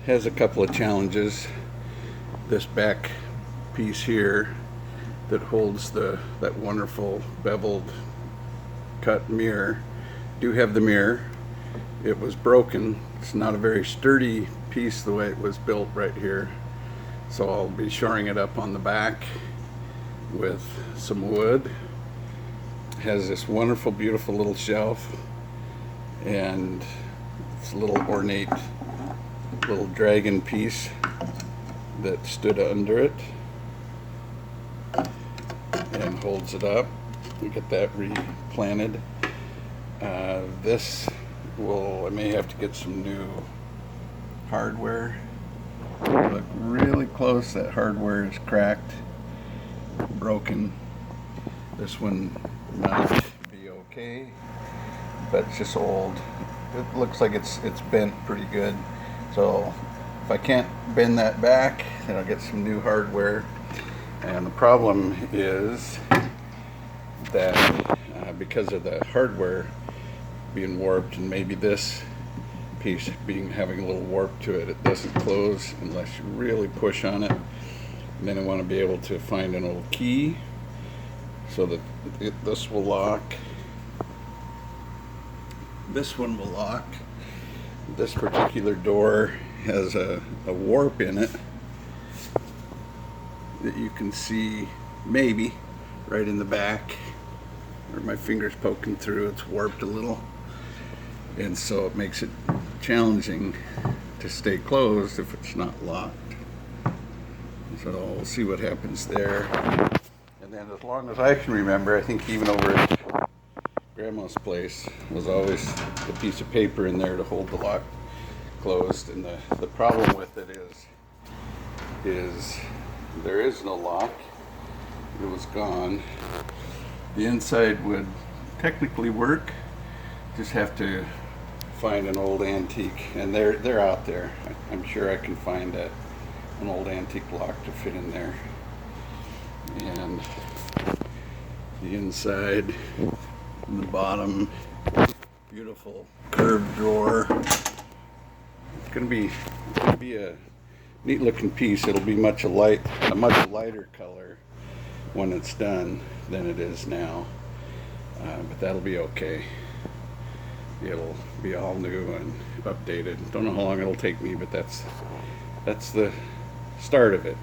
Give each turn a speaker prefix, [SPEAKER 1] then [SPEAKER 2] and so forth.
[SPEAKER 1] Has a couple of challenges. This back piece here that holds that wonderful beveled cut mirror do have the mirror. It was broken. It's not a very sturdy piece the way it was built right here. So I'll be shoring it up on the back with some wood. It has this wonderful, beautiful little shelf and this little ornate little dragon piece that stood under it and holds it up. We get that replanted. I may have to get some new hardware. Look really close, that hardware is cracked, broken. This one might be okay, but it's just old. It looks like it's bent pretty good. So if I can't bend that back, then I'll get some new hardware. And the problem is that because of the hardware being warped and maybe this piece having a little warp to it, it doesn't close unless you really push on it. And then I want to be able to find an old key so that this will lock. This one will lock. This particular door has a warp in it that you can see maybe right in the back where my finger's poking through. It's warped a little, and so it makes it challenging to stay closed if it's not locked. So we'll see what happens there. And then as long as I can remember, I think even over at Grandma's place was always the piece of paper in there to hold the lock closed. And the problem with it is there is no lock. It was gone. The inside would technically work. Just have to find an old antique, and they're out there. I'm sure I can find an old antique lock to fit in there. And the inside and the bottom, beautiful curved drawer. It's gonna be a neat looking piece. It'll be a much lighter color when it's done than it is now, but that'll be okay. It'll be all new and updated. Don't know how long it'll take me, but that's the start of it.